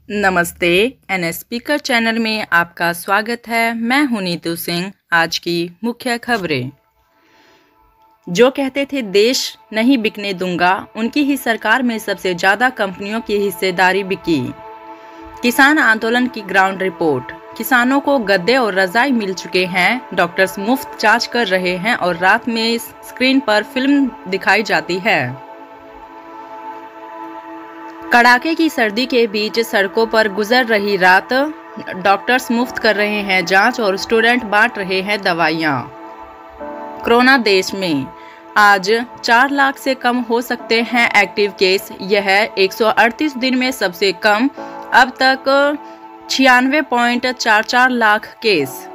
नमस्ते। NS speaker channel में आपका स्वागत है। मैं हूं नीतू सिंह। आज की मुख्य खबरें। जो कहते थे देश नहीं बिकने दूंगा, उनकी ही सरकार में सबसे ज्यादा कंपनियों की हिस्सेदारी बिकी। किसान आंदोलन की ग्राउंड रिपोर्ट। किसानों को गद्दे और रजाई मिल चुके हैं। डॉक्टर्स मुफ्त जांच कर रहे हैं और रात में स्क्रीन पर फिल्म दिखाई जाती है। कड़ाके की सर्दी के बीच सड़कों पर गुजर रही रात। डॉक्टर्स मुफ्त कर रहे हैं जांच और स्टूडेंट बांट रहे हैं दवाइयां। कोरोना देश में आज 4 लाख से कम हो सकते हैं एक्टिव केस। यह 138 दिन में सबसे कम। अब तक 96.44 लाख केस।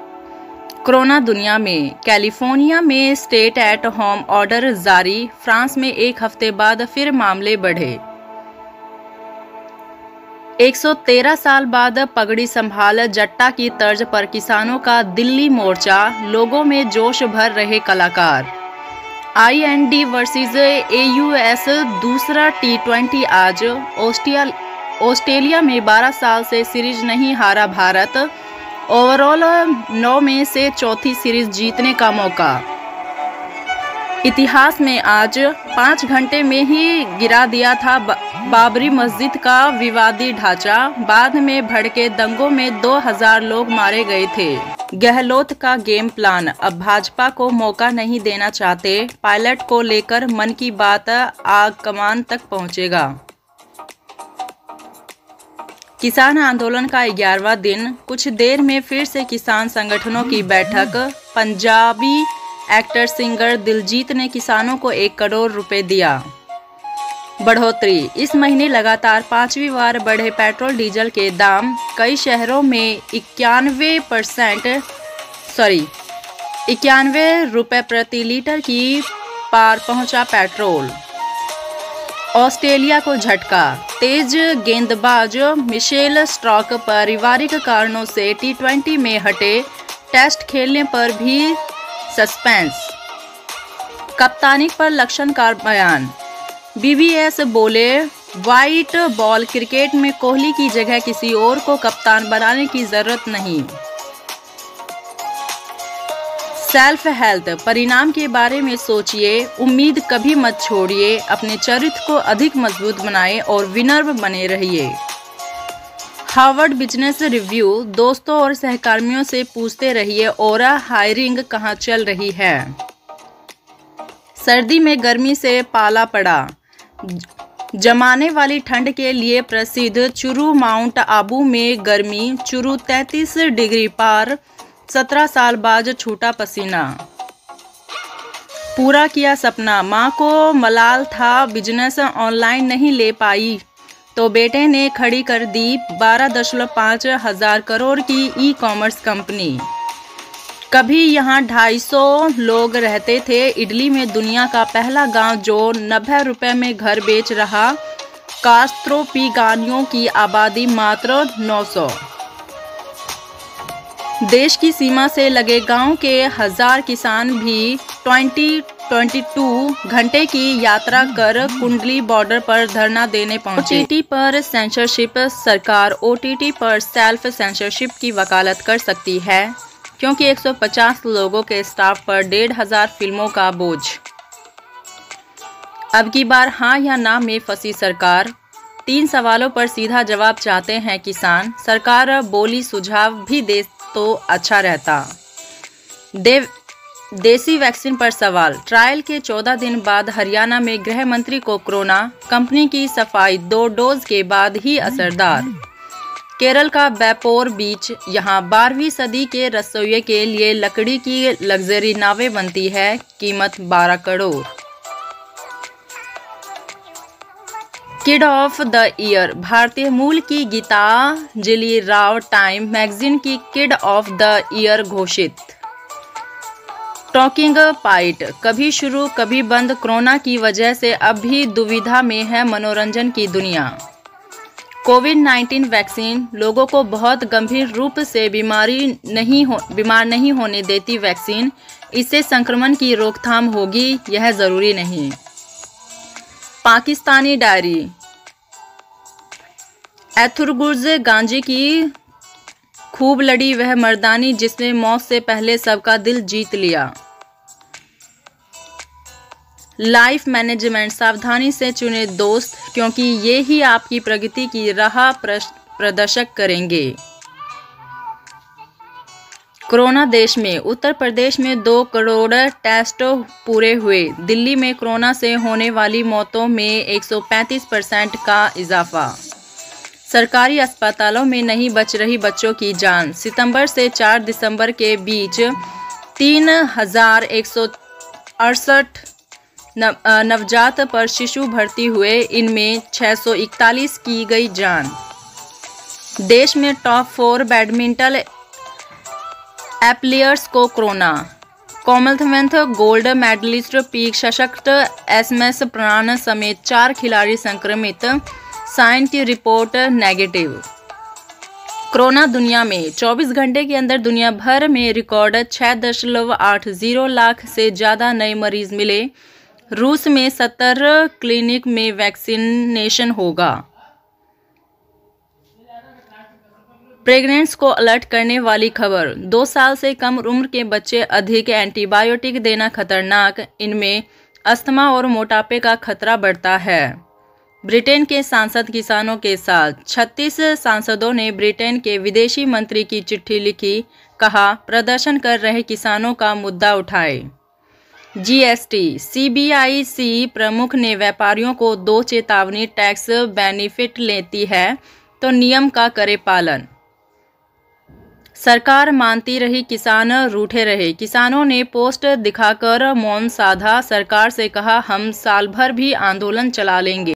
कोरोना दुनिया में कैलिफोर्निया में स्टेट एट होम ऑर्डर जारी। फ्रांस में एक हफ्ते बाद फिर मामले बढ़े। 113 साल बाद पगड़ी संभाल जट्टा की तर्ज पर किसानों का दिल्ली मोर्चा। लोगों में जोश भर रहे कलाकार। IND वर्सेस AUS दूसरा T20 आज। ऑस्ट्रेलिया में 12 साल से सीरीज नहीं हारा भारत। ओवरऑल 9 में से चौथी सीरीज जीतने का मौका। इतिहास में आज 5 घंटे में ही गिरा दिया था बाबरी मस्जिद का विवादी ढांचा। बाद में भड़के दंगों में 2000 लोग मारे गए थे। गहलोत का गेम प्लान। अब भाजपा को मौका नहीं देना चाहते। पायलट को लेकर मन की बात आग कमान तक पहुंचेगा। किसान आंदोलन का 11वां दिन। कुछ देर में फिर से किसान संगठनों की बैठक। पंजाबी एक्टर सिंगर दिलजीत ने किसानों को 1 करोड़ रुपए दिया। बढ़ोतरी। इस महीने लगातार 5वीं बार बढ़े पेट्रोल डीजल के दाम। कई शहरों में 91 रुपए प्रति लीटर की पार पहुंचा पेट्रोल। ऑस्ट्रेलिया को झटका। तेज गेंदबाज मिशेल स्टार्क पारिवारिक कारणों से T20 में हटे। टेस्ट खेलने पर भी सस्पेंस। कप्तानी पर लक्षण का बयान। BBS बोले, व्हाइट बॉल क्रिकेट में कोहली की जगह किसी और को कप्तान बनाने की जरूरत नहीं। Self health. परिणाम के बारे में सोचिए, उम्मीद कभी मत छोड़िए। अपने चरित्र को अधिक मजबूत बनाएं और विनम्र बने रहिए। Harvard business review. दोस्तों और सहकर्मियों से पूछते रहिए और हायरिंग कहाँ चल रही है। सर्दी में गर्मी से पाला पड़ा। जमाने वाली ठंड के लिए प्रसिद्ध चुरू माउंट आबू में गर्मी। चुरू 33 डिग्री पार। 17 साल बाद छूटा पसीना। पूरा किया सपना। माँ को मलाल था, बिजनेस ऑनलाइन नहीं ले पाई तो बेटे ने खड़ी कर दी 12.5 हजार करोड़ की ई-कॉमर्स कंपनी। कभी यहाँ 250 लोग रहते थे। इटली में दुनिया का पहला गांव जो 90 रुपए में घर बेच रहा। कास्त्रो पिगानियों की आबादी मात्र 900। देश की सीमा से लगे गांव के 1000 किसान भी 22 घंटे की यात्रा कर कुंडली बॉर्डर पर धरना देने पहुंचे। OTT पर सेंसरशिप। सरकार OTT पर सेल्फ सेंसरशिप की वकालत कर सकती है क्योंकि 150 लोगों के स्टाफ पर 1500 फिल्मों का बोझ। अब की बार हाँ या ना में फंसी सरकार। 3 सवालों पर सीधा जवाब चाहते हैं किसान। सरकार बोली सुझाव भी दे तो अच्छा रहता। देसी वैक्सीन पर सवाल। ट्रायल के 14 दिन बाद हरियाणा में गृह मंत्री को कोरोना। कंपनी की सफाई 2 डोज के बाद ही असरदार। केरल का बैपोर बीच। यहाँ 12वीं सदी के रसोइये के लिए लकड़ी की लग्जरी नावें बनती है। कीमत 12 crore. Kid of the year. भारतीय मूल की गीतांजलि राव टाइम मैगजीन की किड ऑफ द ईयर घोषित। Talking point. कभी शुरू कभी बंद। कोरोना की वजह से अब भी दुविधा में है मनोरंजन की दुनिया। कोविड-19 वैक्सीन। लोगों को बहुत गंभीर रूप से बीमार नहीं होने देती वैक्सीन। इससे संक्रमण की रोकथाम होगी, यह जरूरी नहीं। पाकिस्तानी डायरी। एथुरगुर्ज गांधी की खूब लड़ी वह मर्दानी जिसने मौत से पहले सबका दिल जीत लिया। लाइफ मैनेजमेंट, सावधानी से चुने दोस्त क्योंकि ये ही आपकी प्रगति की राह प्रदर्शक करेंगे। कोरोना देश में, उत्तर प्रदेश में 2 करोड़ टेस्ट पूरे हुए। दिल्ली में कोरोना से होने वाली मौतों में 135% का इजाफा। सरकारी अस्पतालों में नहीं बच रही बच्चों की जान। सितंबर से 4 दिसंबर के बीच 3168 नवजात पर शिशु भर्ती हुए, इनमें 641 की गई जान। देश में टॉप 4 बैडमिंटन एथलीट्स को कोरोना। कॉमनवेल्थ गोल्ड मेडलिस्ट पी सशक्त, एसएमएस प्राण समेत 4 खिलाड़ी संक्रमित, साइन की रिपोर्ट नेगेटिव। कोरोना दुनिया में 24 घंटे के अंदर दुनिया भर में रिकॉर्ड 6.80 लाख से ज़्यादा नए मरीज मिले। रूस में 70 क्लिनिक में वैक्सीनेशन होगा। प्रेग्नेंट्स को अलर्ट करने वाली खबर। 2 साल से कम उम्र के बच्चे अधिक एंटीबायोटिक देना खतरनाक, इनमें अस्थमा और मोटापे का खतरा बढ़ता है। ब्रिटेन के सांसद किसानों के साथ। 36 सांसदों ने ब्रिटेन के विदेशी मंत्री की चिट्ठी लिखी, कहा प्रदर्शन कर रहे किसानों का मुद्दा उठाए। जीएसटी, सीबीआईसी प्रमुख ने व्यापारियों को 2 चेतावनी टैक्स बेनिफिट लेती है तो नियम का करे पालन। सरकार मानती रही, किसान रूठे रहे। किसानों ने पोस्ट दिखाकर मौन साधा। सरकार से कहा हम साल भर भी आंदोलन चला लेंगे।